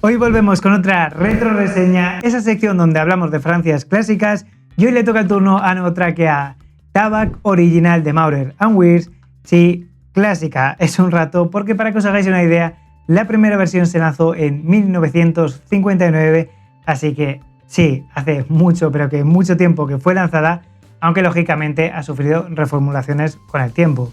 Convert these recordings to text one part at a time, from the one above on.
Hoy volvemos con otra retro reseña, esa sección donde hablamos de Francias clásicas, y hoy le toca el turno a Notraquea Tabac original de Maurer & Wirth. Sí, clásica es un rato, porque para que os hagáis una idea, la primera versión se lanzó en 1959, así que sí, hace mucho, pero que mucho tiempo que fue lanzada, aunque lógicamente ha sufrido reformulaciones con el tiempo.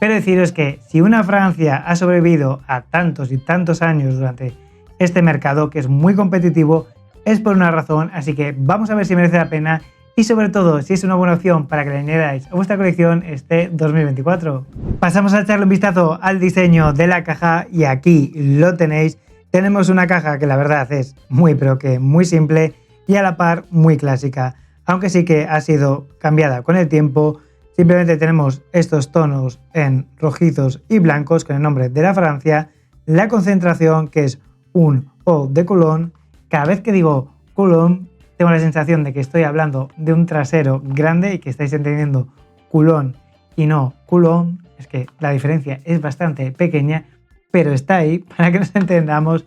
Pero deciros que si una Francia ha sobrevivido a tantos y tantos años durante este mercado, que es muy competitivo, es por una razón, así que vamos a ver si merece la pena y sobre todo si es una buena opción para que le añadáis a vuestra colección este 2024. Pasamos a echarle un vistazo al diseño de la caja y aquí lo tenéis. Tenemos una caja que la verdad es muy pero que muy simple y a la par muy clásica, aunque sí que ha sido cambiada con el tiempo. Simplemente tenemos estos tonos en rojizos y blancos con el nombre de la Francia, la concentración que es un O de Coulomb. Cada vez que digo Coulomb tengo la sensación de que estoy hablando de un trasero grande y que estáis entendiendo Coulomb y no Coulomb. Es que la diferencia es bastante pequeña, pero está ahí para que nos entendamos.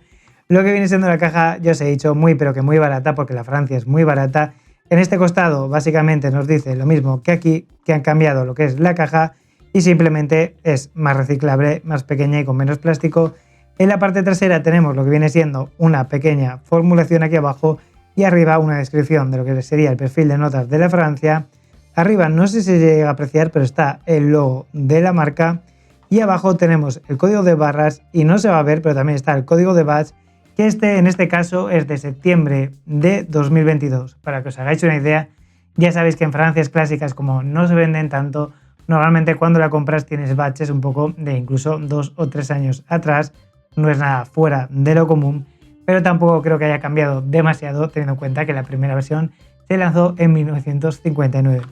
Lo que viene siendo la caja, ya os he dicho, muy pero que muy barata, porque la Francia es muy barata. En este costado básicamente nos dice lo mismo que aquí, que han cambiado lo que es la caja y simplemente es más reciclable, más pequeña y con menos plástico. En la parte trasera tenemos lo que viene siendo una pequeña formulación aquí abajo y arriba una descripción de lo que sería el perfil de notas de la Francia. Arriba no sé si se llega a apreciar, pero está el logo de la marca y abajo tenemos el código de barras y no se va a ver, pero también está el código de batch, que en este caso es de septiembre de 2022. Para que os hagáis una idea, ya sabéis que en Francias clásicas, como no se venden tanto, normalmente cuando la compras tienes batches un poco de incluso 2 o 3 años atrás. No es nada fuera de lo común, pero tampoco creo que haya cambiado demasiado teniendo en cuenta que la primera versión se lanzó en 1959.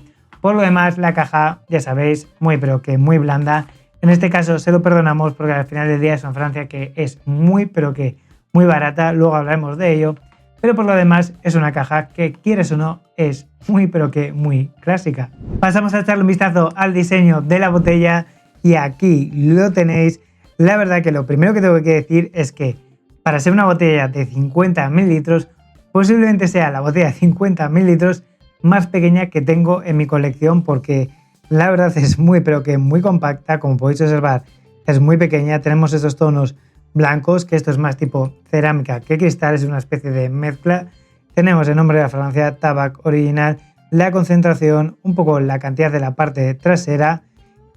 Por lo demás, la caja, ya sabéis, muy pero que muy blanda. En este caso se lo perdonamos porque al final del día es una Francia que es muy pero que muy barata, luego hablaremos de ello, pero por lo demás es una caja que, quieres o no, es muy pero que muy clásica. Pasamos a echarle un vistazo al diseño de la botella y aquí lo tenéis. La verdad que lo primero que tengo que decir es que para ser una botella de 50 mililitros, posiblemente sea la botella de 50 mililitros más pequeña que tengo en mi colección, porque la verdad es muy pero que muy compacta, como podéis observar, es muy pequeña. Tenemos estos tonos blancos, que esto es más tipo cerámica que cristal, es una especie de mezcla. Tenemos el nombre de la Francia, Tabac original, la concentración, un poco la cantidad de la parte trasera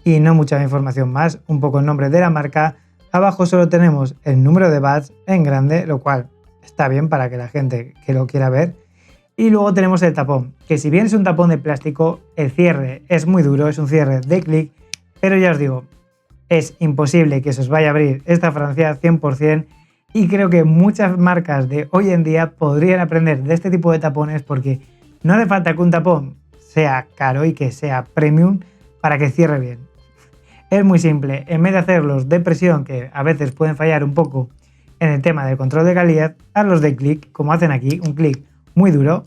y no mucha información más, un poco el nombre de la marca. Abajo solo tenemos el número de batch en grande, lo cual está bien para que la gente que lo quiera ver. Y luego tenemos el tapón, que si bien es un tapón de plástico, el cierre es muy duro, es un cierre de clic, pero ya os digo, es imposible que se os vaya a abrir esta Francia 100%, y creo que muchas marcas de hoy en día podrían aprender de este tipo de tapones, porque no hace falta que un tapón sea caro y que sea premium para que cierre bien. Es muy simple, en vez de hacerlos de presión, que a veces pueden fallar un poco en el tema del control de calidad, hazlos de clic, como hacen aquí, un clic muy duro,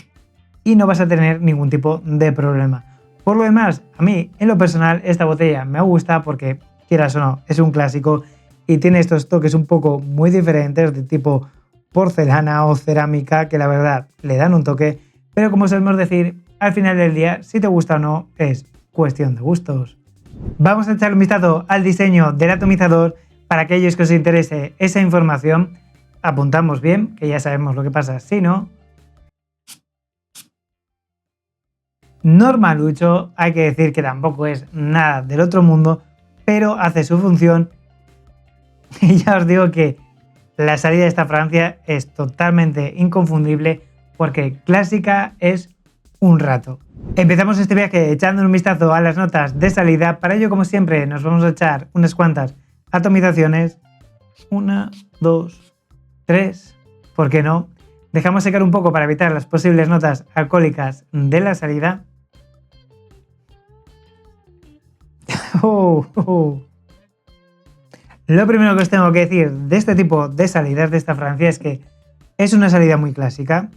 y no vas a tener ningún tipo de problema. Por lo demás, a mí, en lo personal, esta botella me gusta porque, quieras o no, es un clásico y tiene estos toques un poco muy diferentes de tipo porcelana o cerámica, que la verdad le dan un toque, pero como solemos decir, al final del día, si te gusta o no, es cuestión de gustos. Vamos a echar un vistazo al diseño del atomizador. Para aquellos que os interese esa información, apuntamos bien, que ya sabemos lo que pasa si no. Normalucho, hay que decir que tampoco es nada del otro mundo, pero hace su función. Y ya os digo que la salida de esta Francia es totalmente inconfundible, porque clásica es un rato. Empezamos este viaje echando un vistazo a las notas de salida. Para ello, como siempre, nos vamos a echar unas cuantas atomizaciones. 1, 2, 3, ¿por qué no? Dejamos secar un poco para evitar las posibles notas alcohólicas de la salida. Lo primero que os tengo que decir de este tipo de salidas de esta Francia es que es una salida muy clásica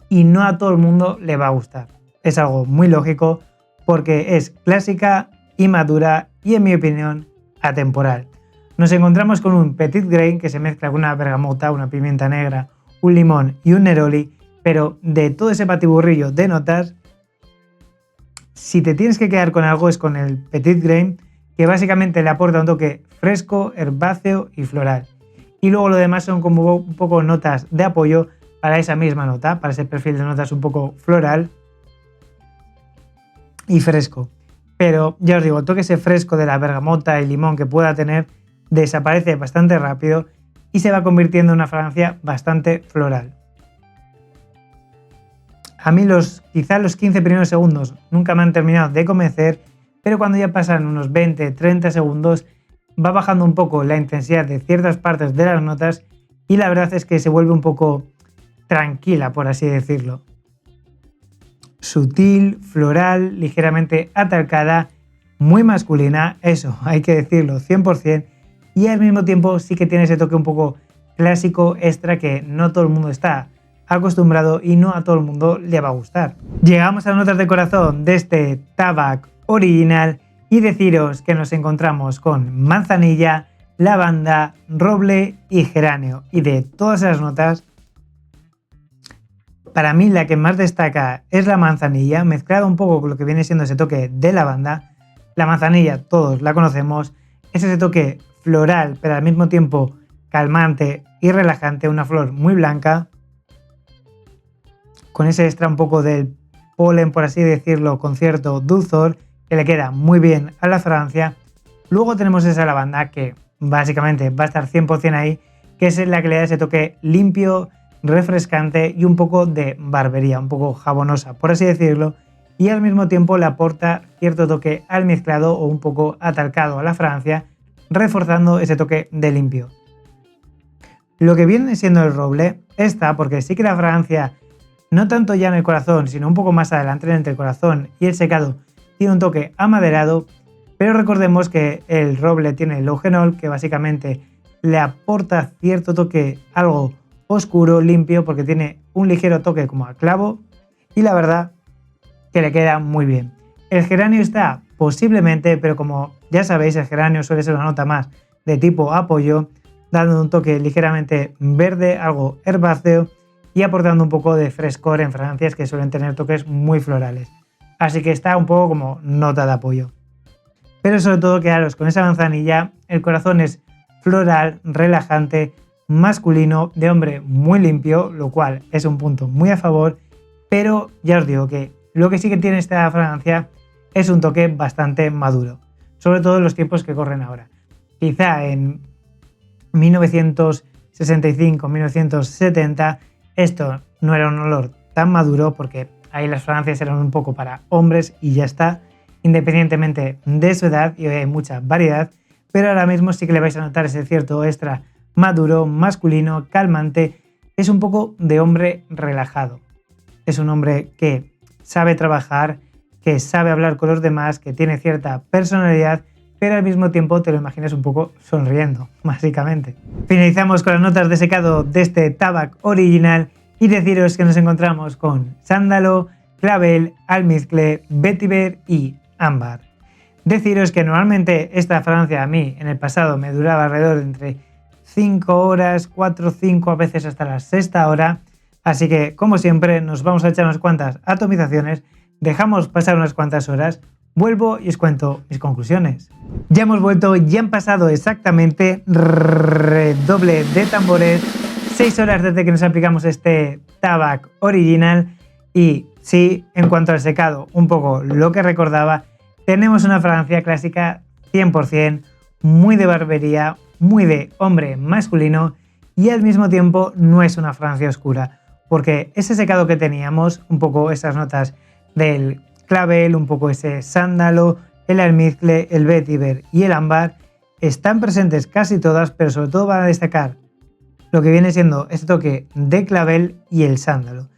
y no a todo el mundo le va a gustar. Es algo muy lógico porque es clásica y madura y, en mi opinión, atemporal. Nos encontramos con un petit grain que se mezcla con una bergamota, una pimienta negra, un limón y un neroli, pero de todo ese batiburrillo de notas, si te tienes que quedar con algo es con el Petit Grain, que básicamente le aporta un toque fresco, herbáceo y floral. Y luego lo demás son como un poco notas de apoyo para esa misma nota, para ese perfil de notas un poco floral y fresco. Pero ya os digo, el toque ese fresco de la bergamota y limón que pueda tener desaparece bastante rápido y se va convirtiendo en una fragancia bastante floral. A mí quizá los 15 primeros segundos nunca me han terminado de convencer, pero cuando ya pasan unos 20-30 segundos va bajando un poco la intensidad de ciertas partes de las notas y la verdad es que se vuelve un poco tranquila, por así decirlo. Sutil, floral, ligeramente atalcada, muy masculina, eso hay que decirlo 100%, y al mismo tiempo sí que tiene ese toque un poco clásico extra que no todo el mundo está acostumbrado y no a todo el mundo le va a gustar. Llegamos a las notas de corazón de este Tabac original y deciros que nos encontramos con manzanilla, lavanda, roble y geranio, y de todas esas notas para mí la que más destaca es la manzanilla, mezclada un poco con lo que viene siendo ese toque de lavanda. La manzanilla todos la conocemos, es ese toque floral pero al mismo tiempo calmante y relajante, una flor muy blanca, con ese extra un poco del polen, por así decirlo, con cierto dulzor que le queda muy bien a la fragancia. Luego tenemos esa lavanda que básicamente va a estar 100% ahí, que es la que le da ese toque limpio, refrescante y un poco de barbería, un poco jabonosa, por así decirlo, y al mismo tiempo le aporta cierto toque al mezclado o un poco atalcado a la fragancia, reforzando ese toque de limpio. Lo que viene siendo el roble está porque sí que la fragancia, no tanto ya en el corazón, sino un poco más adelante entre el corazón y el secado, tiene un toque amaderado, pero recordemos que el roble tiene el eugenol, que básicamente le aporta cierto toque algo oscuro, limpio, porque tiene un ligero toque como a clavo y la verdad que le queda muy bien. El geranio está posiblemente, pero como ya sabéis, el geranio suele ser una nota más de tipo apoyo, dando un toque ligeramente verde, algo herbáceo y aportando un poco de frescor en fragancias que suelen tener toques muy florales. Así que está un poco como nota de apoyo. Pero sobre todo quedaros con esa manzanilla, el corazón es floral, relajante, masculino, de hombre muy limpio, lo cual es un punto muy a favor, pero ya os digo que lo que sí que tiene esta fragancia es un toque bastante maduro, sobre todo en los tiempos que corren ahora. Quizá en 1965-1970 esto no era un olor tan maduro porque ahí las fragancias eran un poco para hombres y ya está, independientemente de su edad, y hoy hay mucha variedad, pero ahora mismo sí que le vais a notar ese cierto extra maduro, masculino, calmante. Es un poco de hombre relajado. Es un hombre que sabe trabajar, que sabe hablar con los demás, que tiene cierta personalidad, pero al mismo tiempo te lo imaginas un poco sonriendo, básicamente. Finalizamos con las notas de secado de este Tabac original y deciros que nos encontramos con sándalo, clavel, almizcle, vetiver y ámbar. Deciros que normalmente esta fragancia a mí en el pasado me duraba alrededor de entre 5 horas, 4, 5, a veces hasta la sexta hora, así que como siempre nos vamos a echar unas cuantas atomizaciones, dejamos pasar unas cuantas horas, vuelvo y os cuento mis conclusiones. Ya hemos vuelto, ya han pasado exactamente, redoble de tambores, 6 horas desde que nos aplicamos este Tabac original y sí, en cuanto al secado, un poco lo que recordaba, tenemos una fragancia clásica 100%, muy de barbería, muy de hombre masculino y al mismo tiempo no es una fragancia oscura, porque ese secado que teníamos, un poco esas notas del clavel, un poco ese sándalo, el almizcle, el vetiver y el ámbar, están presentes casi todas, pero sobre todo van a destacar lo que viene siendo este toque de clavel y el sándalo.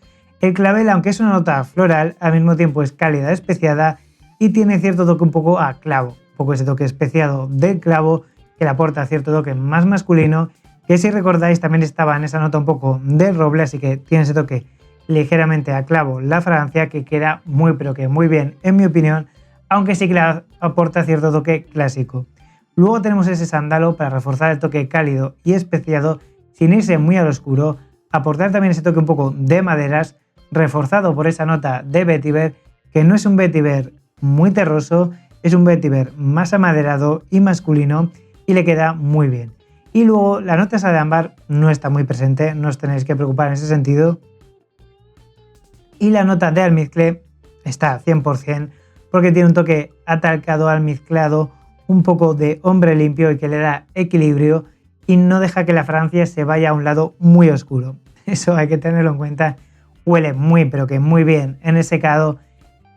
El clavel, aunque es una nota floral, al mismo tiempo es cálida, especiada y tiene cierto toque un poco a clavo, un poco ese toque especiado del clavo que le aporta cierto toque más masculino, que si recordáis también estaba en esa nota un poco de roble, así que tiene ese toque ligeramente a clavo la fragancia que queda muy pero que muy bien en mi opinión, aunque sí que le aporta cierto toque clásico. Luego tenemos ese sándalo para reforzar el toque cálido y especiado sin irse muy al oscuro, aportar también ese toque un poco de maderas, reforzado por esa nota de vetiver, que no es un vetiver muy terroso, es un vetiver más amaderado y masculino y le queda muy bien. Y luego la nota esa de ámbar no está muy presente, no os tenéis que preocupar en ese sentido. Y la nota de almizcle está 100% porque tiene un toque atalcado, almizclado, un poco de hombre limpio y que le da equilibrio y no deja que la fragancia se vaya a un lado muy oscuro. Eso hay que tenerlo en cuenta. Huele muy, pero que muy bien en el secado.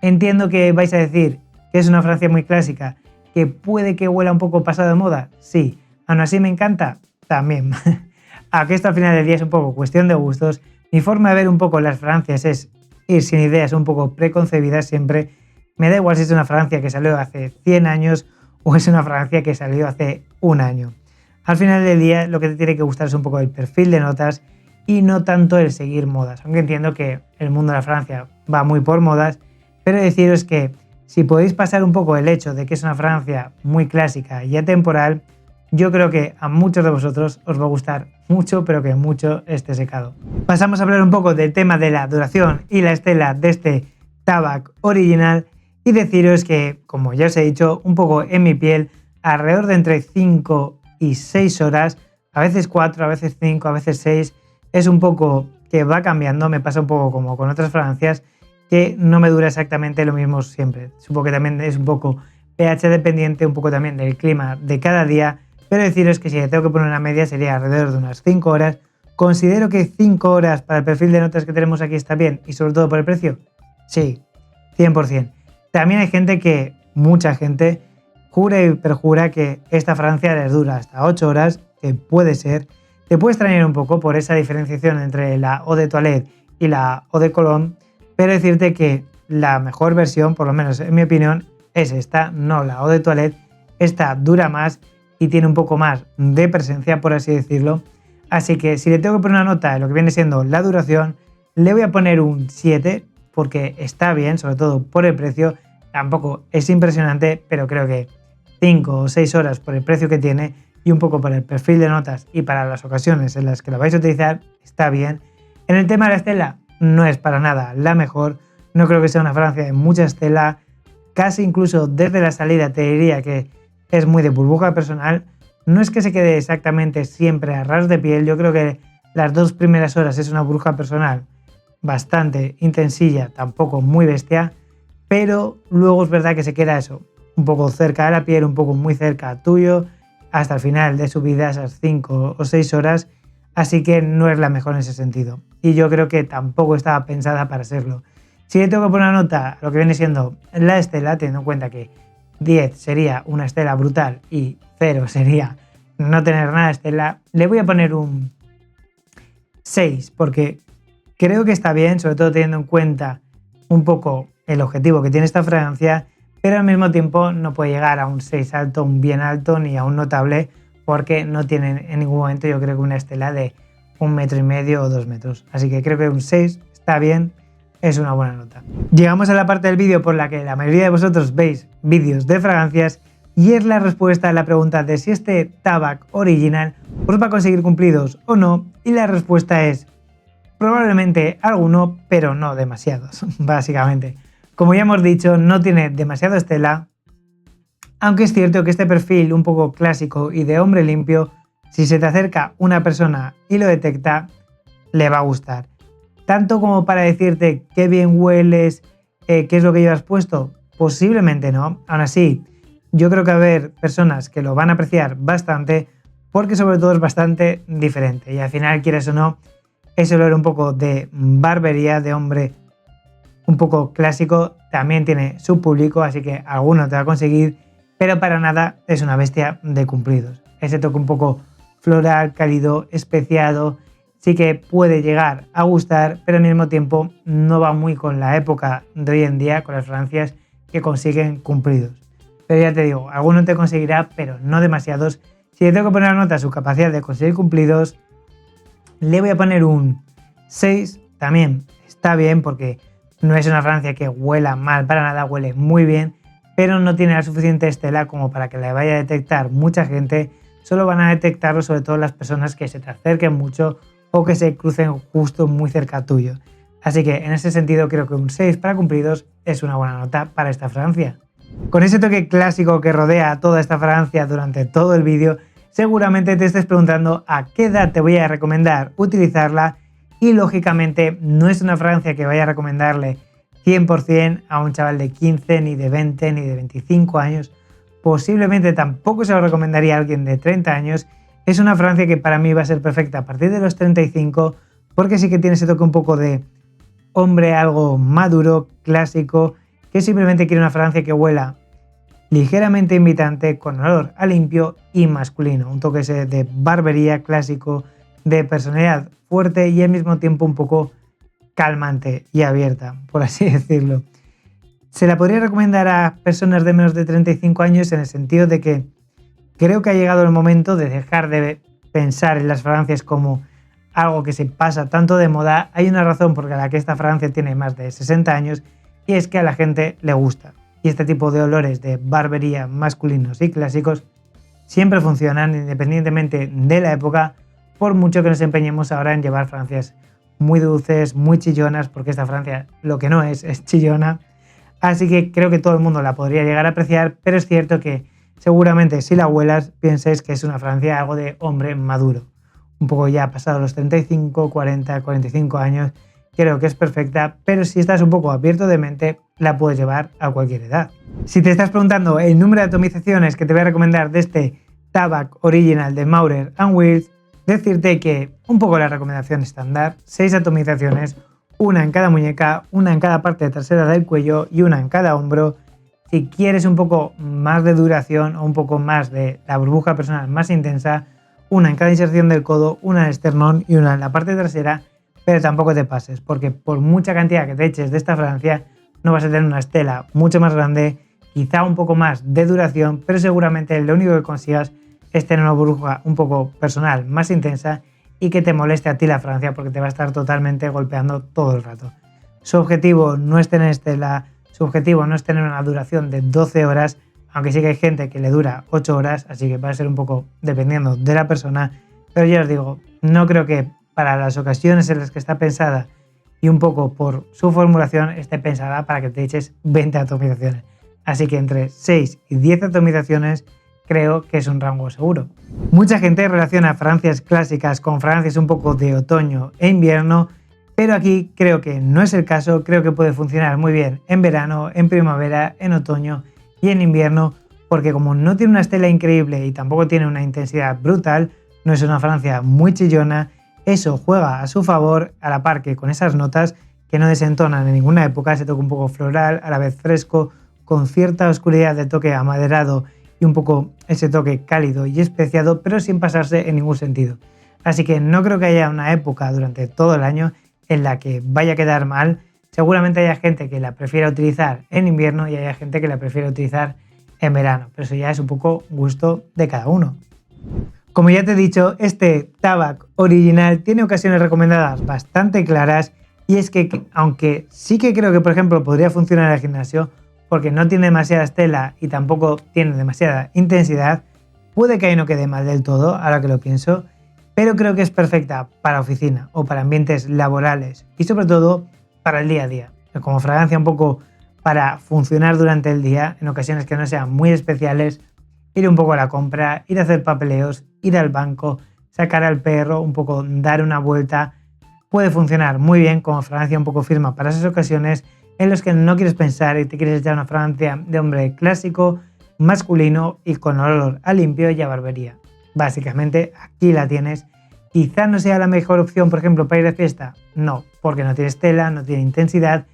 Entiendo que vais a decir que es una fragancia muy clásica, que puede que huela un poco pasado de moda. Sí, aún así me encanta también. Aunque esto al final del día es un poco cuestión de gustos. Mi forma de ver un poco las fragancias es ir sin ideas un poco preconcebidas siempre. Me da igual si es una fragancia que salió hace 100 años o es una fragancia que salió hace un año. Al final del día lo que te tiene que gustar es un poco el perfil de notas y no tanto el seguir modas. Aunque entiendo que el mundo de la fragancia va muy por modas, pero deciros que si podéis pasar un poco el hecho de que es una fragancia muy clásica y atemporal, yo creo que a muchos de vosotros os va a gustar mucho, pero que mucho este secado. Pasamos a hablar un poco del tema de la duración y la estela de este Tabac original y deciros que, como ya os he dicho, un poco en mi piel, alrededor de entre 5 y 6 horas, a veces 4, a veces 5, a veces 6, es un poco que va cambiando, me pasa un poco como con otras fragancias, que no me dura exactamente lo mismo siempre. Supongo que también es un poco pH dependiente, un poco también del clima de cada día, pero deciros que si le tengo que poner una media sería alrededor de unas 5 horas. ¿Considero que 5 horas para el perfil de notas que tenemos aquí está bien y sobre todo por el precio? Sí, 100%. También hay gente que, mucha gente, jura y perjura que esta fragancia les dura hasta 8 horas, que puede ser. Te puede extrañar un poco por esa diferenciación entre la Eau de Toilette y la Eau de Cologne, pero decirte que la mejor versión, por lo menos en mi opinión, es esta, no la Eau de Toilette. Esta dura más y tiene un poco más de presencia, por así decirlo. Así que si le tengo que poner una nota de lo que viene siendo la duración, le voy a poner un 7 porque está bien, sobre todo por el precio. Tampoco es impresionante, pero creo que 5 o 6 horas por el precio que tiene y un poco por el perfil de notas y para las ocasiones en las que lo vais a utilizar, está bien. En el tema de la estela, no es para nada la mejor. No creo que sea una fragancia de mucha estela. Casi incluso desde la salida te diría que es muy de burbuja personal. No es que se quede exactamente siempre a ras de piel. Yo creo que las 2 primeras horas es una burbuja personal bastante intensilla, tampoco muy bestia, pero luego es verdad que se queda eso, un poco cerca de la piel, un poco muy cerca tuyo, hasta el final de su vida, esas 5 o 6 horas, así que no es la mejor en ese sentido. Y yo creo que tampoco estaba pensada para serlo. Si le tengo que poner una nota a lo que viene siendo la estela, teniendo en cuenta que 10 sería una estela brutal y 0 sería no tener nada de estela, le voy a poner un 6, porque creo que está bien, sobre todo teniendo en cuenta un poco el objetivo que tiene esta fragancia, pero al mismo tiempo no puede llegar a un 6 alto, un bien alto, ni a un notable, porque no tiene en ningún momento, yo creo que una estela de 1,5 metros o 2 metros. Así que creo que un 6 está bien, es una buena nota. Llegamos a la parte del vídeo por la que la mayoría de vosotros veis vídeos de fragancias y es la respuesta a la pregunta de si este Tabac original os va a conseguir cumplidos o no, y la respuesta es probablemente alguno, pero no demasiados, básicamente. Como ya hemos dicho, no tiene demasiado estela, aunque es cierto que este perfil un poco clásico y de hombre limpio, si se te acerca una persona y lo detecta, le va a gustar. Tanto como para decirte qué bien hueles, qué es lo que llevas puesto, posiblemente no. Aún así, yo creo que va a haber personas que lo van a apreciar bastante porque sobre todo es bastante diferente y al final, quieres o no, ese olor un poco de barbería, de hombre un poco clásico, también tiene su público, así que alguno te va a conseguir, pero para nada es una bestia de cumplidos. Ese toque un poco floral, cálido, especiado, sí que puede llegar a gustar, pero al mismo tiempo no va muy con la época de hoy en día, con las fragancias que consiguen cumplidos. Pero ya te digo, alguno te conseguirá, pero no demasiados. Si le tengo que poner nota a su capacidad de conseguir cumplidos, le voy a poner un 6, también está bien porque no es una fragancia que huela mal para nada, huele muy bien, pero no tiene la suficiente estela como para que la vaya a detectar mucha gente. Solo van a detectarlo sobre todo las personas que se te acerquen mucho o que se crucen justo muy cerca tuyo. Así que en ese sentido creo que un 6 para cumplidos es una buena nota para esta fragancia. Con ese toque clásico que rodea a toda esta fragancia durante todo el vídeo, seguramente te estés preguntando a qué edad te voy a recomendar utilizarla y lógicamente no es una fragancia que vaya a recomendarle 100% a un chaval de 15, ni de 20, ni de 25 años. Posiblemente tampoco se lo recomendaría a alguien de 30 años. Es una fragancia que para mí va a ser perfecta a partir de los 35 porque sí que tiene ese toque un poco de hombre algo maduro, clásico, que simplemente quiere una fragancia que huela ligeramente invitante, con olor a limpio y masculino. Un toque ese de barbería clásico, de personalidad fuerte y al mismo tiempo un poco calmante y abierta, por así decirlo. Se la podría recomendar a personas de menos de 35 años en el sentido de que creo que ha llegado el momento de dejar de pensar en las fragancias como algo que se pasa tanto de moda. Hay una razón por la que esta fragancia tiene más de 60 años y es que a la gente le gusta. Y este tipo de olores de barbería masculinos y clásicos siempre funcionan independientemente de la época, por mucho que nos empeñemos ahora en llevar fragancias muy dulces, muy chillonas, porque esta fragancia lo que no es chillona. Así que creo que todo el mundo la podría llegar a apreciar, pero es cierto que seguramente si la huelas pienses que es una fragancia algo de hombre maduro. Un poco ya pasado los 35, 40, 45 años, creo que es perfecta, pero si estás un poco abierto de mente, la puedes llevar a cualquier edad. Si te estás preguntando el número de atomizaciones que te voy a recomendar de este Tabac Original de Maurer & Wills, decirte que un poco la recomendación estándar, 6 atomizaciones, una en cada muñeca, una en cada parte trasera del cuello y una en cada hombro. Si quieres un poco más de duración o un poco más de la burbuja personal más intensa, una en cada inserción del codo, una en el esternón y una en la parte trasera, pero tampoco te pases, porque por mucha cantidad que te eches de esta fragancia, no vas a tener una estela mucho más grande, quizá un poco más de duración, pero seguramente lo único que consigas es tener una burbuja un poco personal más intensa y que te moleste a ti la fragancia porque te va a estar totalmente golpeando todo el rato. Su objetivo no es tener estela, su objetivo no es tener una duración de 12 horas, aunque sí que hay gente que le dura 8 horas, así que va a ser un poco dependiendo de la persona, pero ya os digo, no creo que para las ocasiones en las que está pensada y un poco por su formulación esté pensada para que te eches 20 atomizaciones. Así que entre 6 y 10 atomizaciones creo que es un rango seguro. Mucha gente relaciona fragancias clásicas con fragancias un poco de otoño e invierno, pero aquí creo que no es el caso. Creo que puede funcionar muy bien en verano, en primavera, en otoño y en invierno, porque como no tiene una estela increíble y tampoco tiene una intensidad brutal, no es una fragancia muy chillona, eso juega a su favor, a la par que con esas notas que no desentonan en ninguna época, ese toque un poco floral, a la vez fresco, con cierta oscuridad de toque amaderado y un poco ese toque cálido y especiado, pero sin pasarse en ningún sentido. Así que no creo que haya una época durante todo el año en la que vaya a quedar mal. Seguramente haya gente que la prefiera utilizar en invierno y haya gente que la prefiera utilizar en verano, pero eso ya es un poco gusto de cada uno. Como ya te he dicho, este Tabac Original tiene ocasiones recomendadas bastante claras y es que aunque sí que creo que por ejemplo podría funcionar en el gimnasio, porque no tiene demasiada estela y tampoco tiene demasiada intensidad, puede que ahí no quede mal del todo, ahora que lo pienso, pero creo que es perfecta para oficina o para ambientes laborales y sobre todo para el día a día, como fragancia un poco para funcionar durante el día, en ocasiones que no sean muy especiales, ir un poco a la compra, ir a hacer papeleos, ir al banco, sacar al perro, un poco dar una vuelta, puede funcionar muy bien como fragancia un poco firma para esas ocasiones en los que no quieres pensar y te quieres echar una fragancia de hombre clásico, masculino y con olor a limpio y a barbería. Básicamente aquí la tienes. Quizá no sea la mejor opción, por ejemplo, para ir de fiesta. No, porque no tiene estela, no tiene intensidad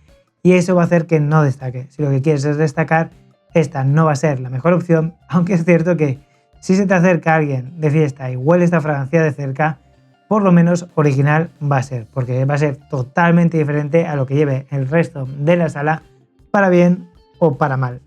y eso va a hacer que no destaque. Si lo que quieres es destacar, esta no va a ser la mejor opción, aunque es cierto que si se te acerca alguien de fiesta y huele esta fragancia de cerca, por lo menos original va a ser, porque va a ser totalmente diferente a lo que lleve el resto de la sala, para bien o para mal.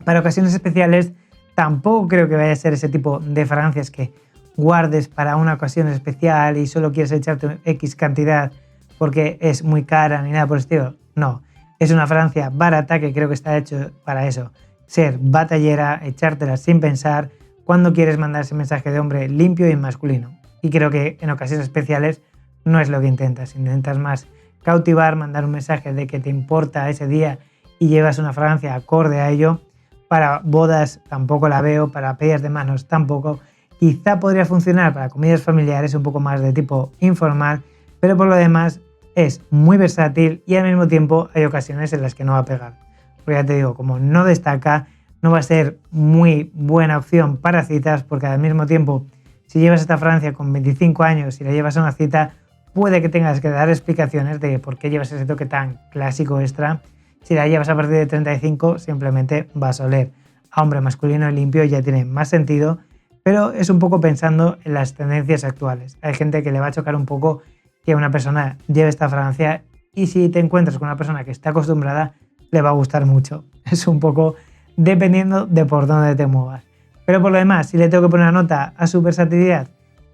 Para ocasiones especiales tampoco creo que vaya a ser ese tipo de fragancias que guardes para una ocasión especial y solo quieres echarte X cantidad porque es muy cara ni nada por el estilo. No, es una fragancia barata que creo que está hecho para eso, ser batallera, echártela sin pensar cuando quieres mandar ese mensaje de hombre limpio y masculino. Y creo que en ocasiones especiales no es lo que intentas. Intentas más cautivar, mandar un mensaje de que te importa ese día y llevas una fragancia acorde a ello. Para bodas tampoco la veo, para pedidas de manos tampoco. Quizá podría funcionar para comidas familiares un poco más de tipo informal, pero por lo demás es muy versátil y al mismo tiempo hay ocasiones en las que no va a pegar. Porque ya te digo, como no destaca, no va a ser muy buena opción para citas, porque al mismo tiempo, si llevas esta fragancia con 25 años y la llevas a una cita, puede que tengas que dar explicaciones de por qué llevas ese toque tan clásico extra. Si la llevas a partir de 35, simplemente vas a oler a hombre masculino y limpio, ya tiene más sentido, pero es un poco pensando en las tendencias actuales. Hay gente que le va a chocar un poco que una persona lleve esta fragancia y si te encuentras con una persona que está acostumbrada, le va a gustar mucho. Es un poco dependiendo de por dónde te muevas. Pero por lo demás, si le tengo que poner una nota a su versatilidad,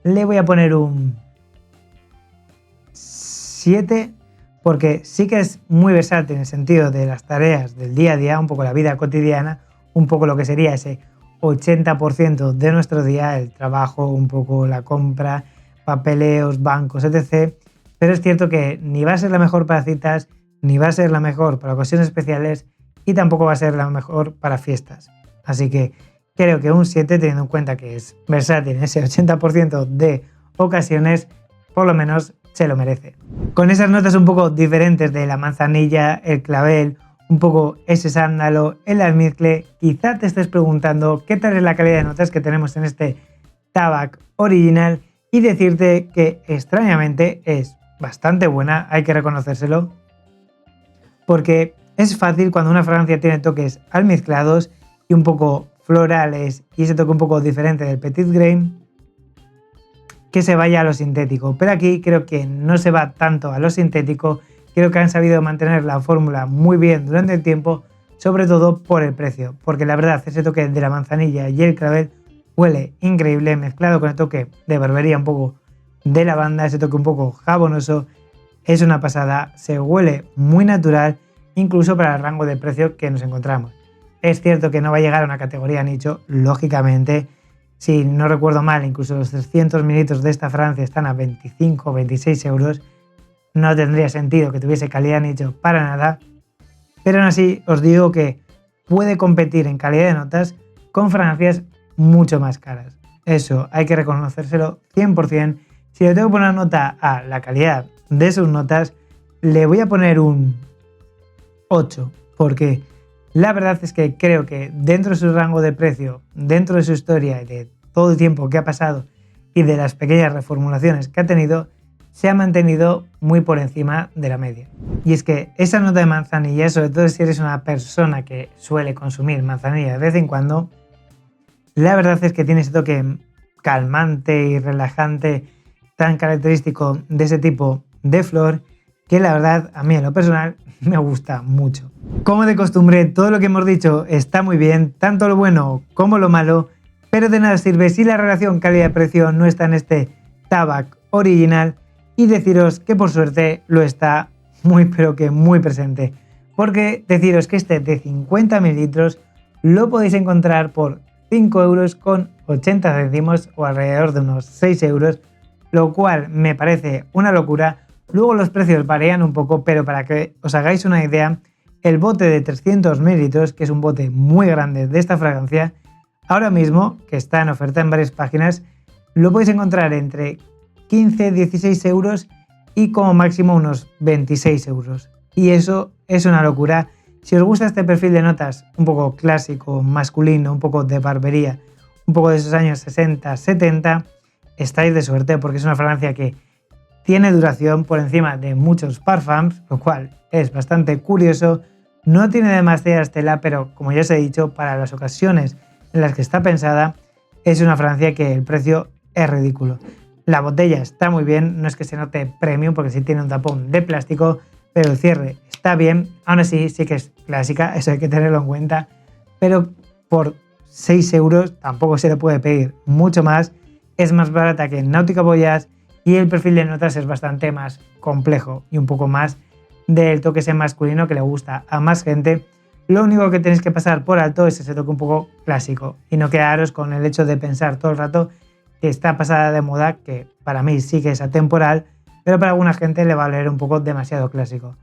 le voy a poner un 7, porque sí que es muy versátil en el sentido de las tareas del día a día, un poco la vida cotidiana, un poco lo que sería ese 80% de nuestro día, el trabajo, un poco la compra, papeleos, bancos, etc. Pero es cierto que ni va a ser la mejor para citas, ni va a ser la mejor para ocasiones especiales y tampoco va a ser la mejor para fiestas. Así que creo que un 7, teniendo en cuenta que es versátil en ese 80% de ocasiones, por lo menos se lo merece. Con esas notas un poco diferentes de la manzanilla, el clavel, un poco ese sándalo, el almizcle, quizá te estés preguntando qué tal es la calidad de notas que tenemos en este Tabac original y decirte que extrañamente es bastante buena, hay que reconocérselo, porque es fácil cuando una fragancia tiene toques almizclados y un poco florales y ese toque un poco diferente del Petit Grain, que se vaya a lo sintético, pero aquí creo que no se va tanto a lo sintético, creo que han sabido mantener la fórmula muy bien durante el tiempo, sobre todo por el precio, porque la verdad ese toque de la manzanilla y el clavel huele increíble, mezclado con el toque de barbería un poco de lavanda, ese toque un poco jabonoso, es una pasada, se huele muy natural, incluso para el rango de precio que nos encontramos. Es cierto que no va a llegar a una categoría nicho, lógicamente. Si no recuerdo mal, incluso los 300 mililitros de esta fragancia están a 25 o 26 euros. No tendría sentido que tuviese calidad nicho para nada. Pero aún así os digo que puede competir en calidad de notas con fragancias mucho más caras. Eso hay que reconocérselo 100%. Si le tengo que poner una nota a la calidad de sus notas, le voy a poner un 8. Porque la verdad es que creo que dentro de su rango de precio, dentro de su historia y de todo el tiempo que ha pasado y de las pequeñas reformulaciones que ha tenido, se ha mantenido muy por encima de la media. Y es que esa nota de manzanilla, sobre todo si eres una persona que suele consumir manzanilla de vez en cuando, la verdad es que tiene ese toque calmante y relajante tan característico de ese tipo de flor que la verdad a mí en lo personal me gusta mucho. Como de costumbre, todo lo que hemos dicho está muy bien, tanto lo bueno como lo malo, pero de nada sirve si la relación calidad-precio no está en este Tabac original y deciros que por suerte lo está muy pero que muy presente. Porque deciros que este de 50 mililitros lo podéis encontrar por 5 euros con 80 céntimos o alrededor de unos 6 euros, lo cual me parece una locura. Luego los precios varían un poco, pero para que os hagáis una idea, el bote de 300 mililitros, que es un bote muy grande de esta fragancia, ahora mismo, que está en oferta en varias páginas, lo podéis encontrar entre 15-16 euros y como máximo unos 26 euros. Y eso es una locura. Si os gusta este perfil de notas un poco clásico, masculino, un poco de barbería, un poco de esos años 60-70, estáis de suerte porque es una fragancia que tiene duración por encima de muchos parfums, lo cual es bastante curioso. No tiene demasiada estela, pero como ya os he dicho, para las ocasiones en las que está pensada, es una fragancia que el precio es ridículo. La botella está muy bien, no es que se note premium porque sí tiene un tapón de plástico, pero el cierre está bien. Aún así, sí que es clásica, eso hay que tenerlo en cuenta, pero por 6 euros tampoco se le puede pedir mucho más. Es más barata que Nautica Voyage y el perfil de notas es bastante más complejo y un poco más del toque ese masculino que le gusta a más gente. Lo único que tenéis que pasar por alto es ese toque un poco clásico y no quedaros con el hecho de pensar todo el rato que está pasada de moda, que para mí sí que es atemporal, pero para alguna gente le va a leer un poco demasiado clásico.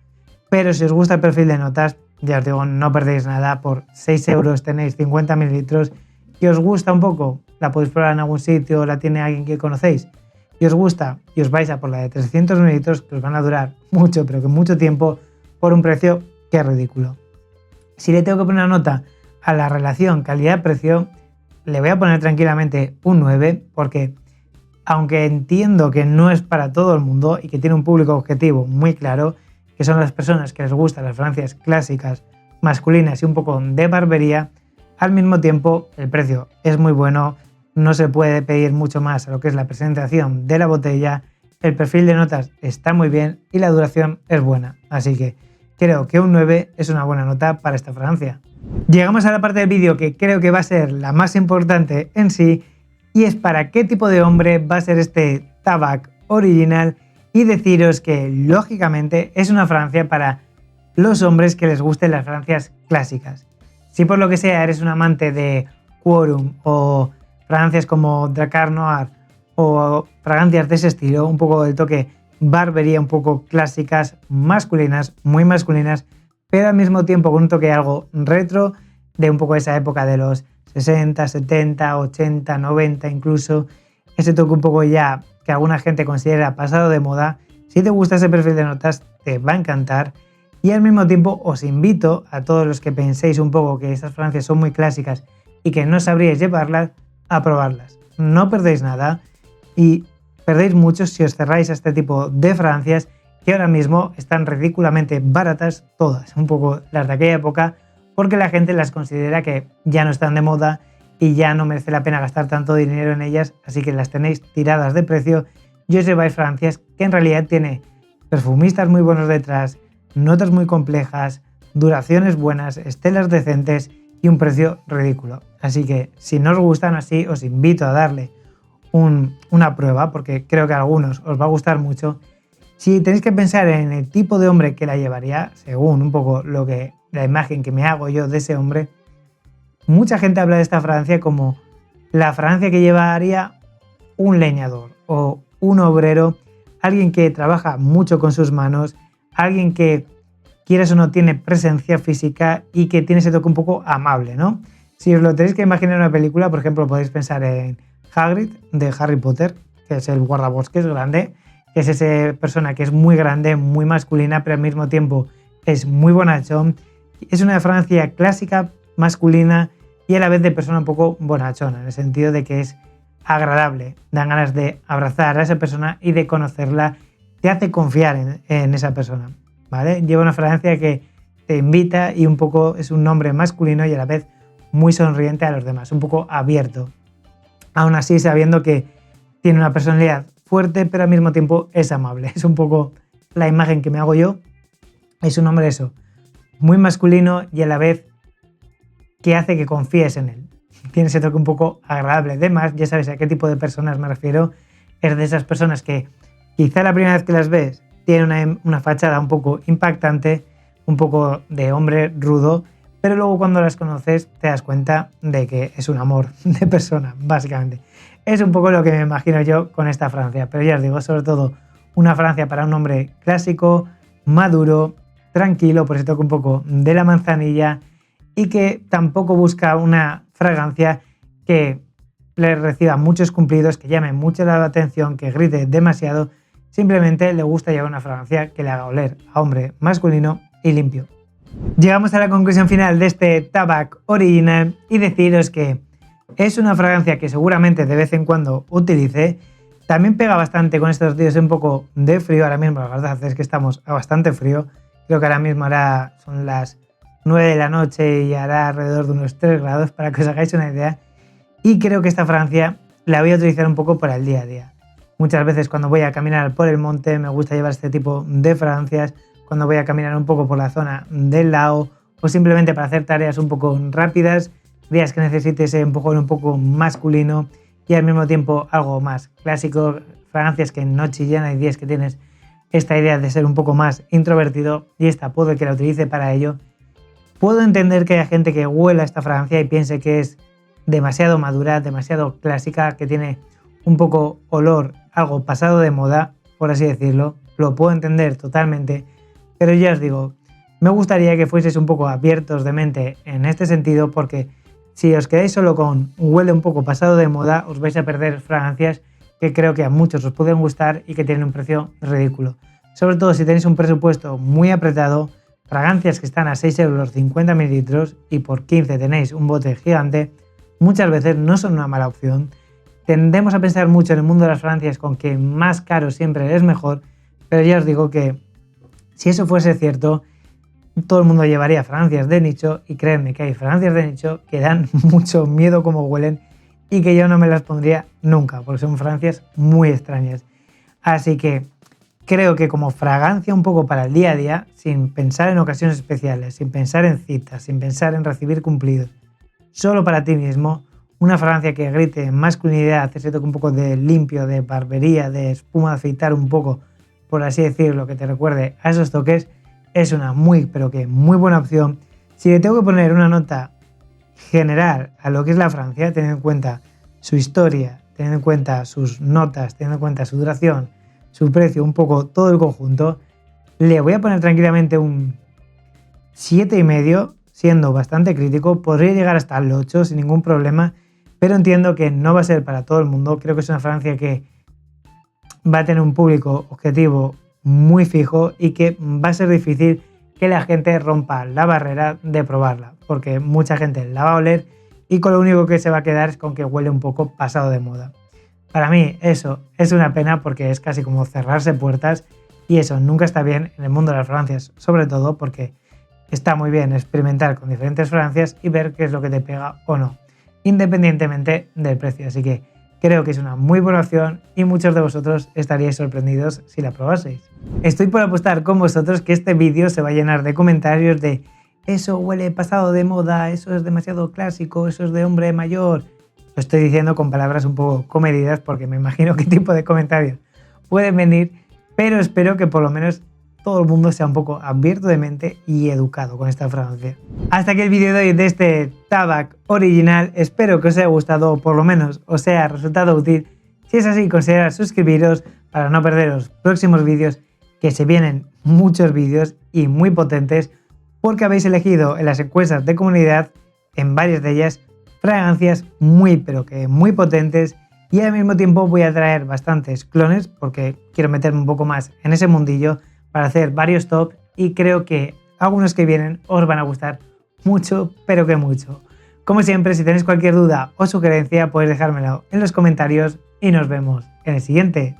Pero si os gusta el perfil de notas, ya os digo, no perdéis nada. Por 6 euros tenéis 50 mililitros. ¿Y os gusta un poco? ¿La podéis probar en algún sitio? ¿La tiene alguien que conocéis? Y os gusta y os vais a por la de 300 mililitros, que os van a durar mucho, pero que mucho tiempo, por un precio que es ridículo. Si le tengo que poner una nota a la relación calidad-precio, le voy a poner tranquilamente un 9, porque aunque entiendo que no es para todo el mundo y que tiene un público objetivo muy claro, que son las personas que les gustan las fragancias clásicas, masculinas y un poco de barbería, al mismo tiempo el precio es muy bueno, no se puede pedir mucho más a lo que es la presentación de la botella, el perfil de notas está muy bien y la duración es buena, así que creo que un 9 es una buena nota para esta fragancia. Llegamos a la parte del vídeo que creo que va a ser la más importante en sí, y es para qué tipo de hombre va a ser este Tabac Original, y deciros que lógicamente es una fragancia para los hombres que les gusten las fragancias clásicas. Si por lo que sea eres un amante de Quorum o fragancias como Drakkar Noir o fragancias de ese estilo, un poco del toque barbería, un poco clásicas, masculinas, muy masculinas, pero al mismo tiempo con un toque algo retro, de un poco esa época de los 60, 70, 80, 90 incluso, ese toque un poco ya que alguna gente considera pasado de moda. Si te gusta ese perfil de notas te va a encantar, y al mismo tiempo os invito a todos los que penséis un poco que estas fragancias son muy clásicas y que no sabríais llevarlas, a probarlas. No perdéis nada y perdéis mucho si os cerráis a este tipo de fragancias que ahora mismo están ridículamente baratas todas, un poco las de aquella época, porque la gente las considera que ya no están de moda y ya no merece la pena gastar tanto dinero en ellas, así que las tenéis tiradas de precio y os lleváis fragancias que en realidad tiene perfumistas muy buenos detrás, notas muy complejas, duraciones buenas, estelas decentes y un precio ridículo. Así que si no os gustan así, os invito a darle una prueba, porque creo que a algunos os va a gustar mucho. Si tenéis que pensar en el tipo de hombre que la llevaría, según un poco la imagen que me hago yo de ese hombre, mucha gente habla de esta fragancia como la fragancia que llevaría un leñador o un obrero, alguien que trabaja mucho con sus manos, alguien que, quieras o no, tiene presencia física y que tiene ese toque un poco amable, ¿no? Si os lo tenéis que imaginar en una película, por ejemplo, podéis pensar en Hagrid de Harry Potter, que es el guardabosques grande, que es esa persona que es muy grande, muy masculina, pero al mismo tiempo es muy bonachón. Es una fragancia clásica, masculina y a la vez de persona un poco bonachona, en el sentido de que es agradable, dan ganas de abrazar a esa persona y de conocerla, te hace confiar en esa persona, ¿vale? Lleva una fragancia que te invita y un poco es un nombre masculino y a la vez muy sonriente a los demás, un poco abierto. Aún así, sabiendo que tiene una personalidad fuerte, pero al mismo tiempo es amable. Es un poco la imagen que me hago yo. Es un hombre eso, muy masculino y a la vez que hace que confíes en él. Tiene ese toque un poco agradable. Además, ya sabes a qué tipo de personas me refiero. Es de esas personas que quizá la primera vez que las ves tiene una fachada un poco impactante, un poco de hombre rudo, pero luego cuando las conoces te das cuenta de que es un amor de persona, básicamente. Es un poco lo que me imagino yo con esta fragancia, pero ya os digo, sobre todo una fragancia para un hombre clásico, maduro, tranquilo, por eso toca un poco de la manzanilla y que tampoco busca una fragancia que le reciba muchos cumplidos, que llame mucho la atención, que grite demasiado. Simplemente le gusta llevar una fragancia que le haga oler a hombre masculino y limpio. Llegamos a la conclusión final de este Tabac Original y deciros que es una fragancia que seguramente de vez en cuando utilice. También pega bastante con estos días un poco de frío. Ahora mismo la verdad es que estamos a bastante frío. Creo que ahora mismo son las 9 de la noche y hará alrededor de unos 3 grados para que os hagáis una idea. Y creo que esta fragancia la voy a utilizar un poco para el día a día. Muchas veces cuando voy a caminar por el monte me gusta llevar este tipo de fragancias, cuando voy a caminar un poco por la zona del lago o simplemente para hacer tareas un poco rápidas, días que necesites ese empujón un poco masculino y al mismo tiempo algo más clásico, fragancias que no chillan. Hay días que tienes esta idea de ser un poco más introvertido y esta puedo que la utilice para ello. Puedo entender que haya gente que huela esta fragancia y piense que es demasiado madura, demasiado clásica, que tiene un poco olor, algo pasado de moda. por así decirlo, lo puedo entender totalmente, pero ya os digo, me gustaría que fueseis un poco abiertos de mente en este sentido, porque si os quedáis solo con huele un poco pasado de moda, os vais a perder fragancias que creo que a muchos os pueden gustar y que tienen un precio ridículo. Sobre todo si tenéis un presupuesto muy apretado, fragancias que están a 6 euros 50 mililitros y por 15 tenéis un bote gigante, muchas veces no son una mala opción. Tendemos a pensar mucho en el mundo de las fragancias con que más caro siempre es mejor, pero ya os digo que si eso fuese cierto, todo el mundo llevaría fragancias de nicho y créanme que hay fragancias de nicho que dan mucho miedo como huelen y que yo no me las pondría nunca porque son fragancias muy extrañas. Así que creo que como fragancia un poco para el día a día, sin pensar en ocasiones especiales, sin pensar en citas, sin pensar en recibir cumplidos, solo para ti mismo, una fragancia que grite masculinidad, ese toque un poco de limpio, de barbería, de espuma de afeitar un poco, por así decirlo, que te recuerde a esos toques, es una muy, pero que muy buena opción. Si le tengo que poner una nota general a lo que es la fragancia, teniendo en cuenta su historia, teniendo en cuenta sus notas, teniendo en cuenta su duración, su precio, un poco todo el conjunto, le voy a poner tranquilamente un 7,5, siendo bastante crítico. Podría llegar hasta el 8 sin ningún problema, pero entiendo que no va a ser para todo el mundo. Creo que es una fragancia que va a tener un público objetivo muy fijo y que va a ser difícil que la gente rompa la barrera de probarla, porque mucha gente la va a oler y con lo único que se va a quedar es con que huele un poco pasado de moda. Para mí eso es una pena porque es casi como cerrarse puertas y eso nunca está bien en el mundo de las fragancias, sobre todo porque está muy bien experimentar con diferentes fragancias y ver qué es lo que te pega o no, independientemente del precio. Así que creo que es una muy buena opción y muchos de vosotros estaríais sorprendidos si la probaseis. Estoy por apostar con vosotros que este vídeo se va a llenar de comentarios de eso huele pasado de moda, eso es demasiado clásico, eso es de hombre mayor. Lo estoy diciendo con palabras un poco comedidas porque me imagino qué tipo de comentarios pueden venir, pero espero que por lo menos todo el mundo sea un poco abierto de mente y educado con esta fragancia. Hasta aquí el vídeo de hoy de este Tabac original. Espero que os haya gustado o por lo menos os haya resultado útil. Si es así, considerad suscribiros para no perderos próximos vídeos, que se vienen muchos vídeos y muy potentes porque habéis elegido en las encuestas de comunidad, en varias de ellas, fragancias muy pero que muy potentes, y al mismo tiempo voy a traer bastantes clones porque quiero meterme un poco más en ese mundillo para hacer varios top y creo que algunos que vienen os van a gustar mucho, pero que mucho. Como siempre, si tenéis cualquier duda o sugerencia podéis dejármelo en los comentarios y nos vemos en el siguiente.